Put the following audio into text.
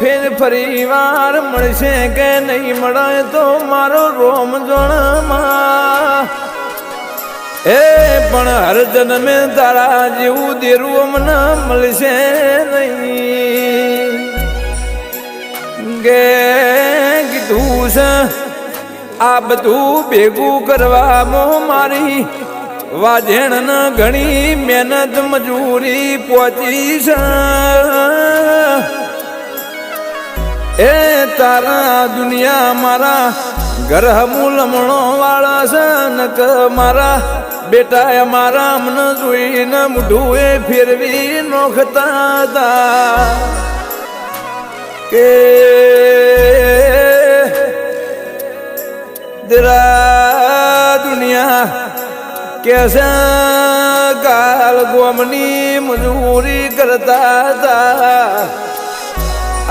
ફેર ફરી વાર મળશે કે નહીં મળે તો મારો રોમ જોણમાં એ પણ હર જન્મે તારા જેવું દેરું મને મળશે નહીં ગે કીધું છે આ બધું ભેગું કરવામાં મારી વાજેણ ઘણી મહેનત મજૂરી પહોંચી છે એ તારા દુનિયા મારા ઘર હમું લમણો વાળા છે ને કે મારા બેટા મારા મને જોઈને મોઢું એ ફેરવી નોખતા હતા કે તેરા દુનિયા કેસે ગાલ ગોમની મજૂરી કરતા હતા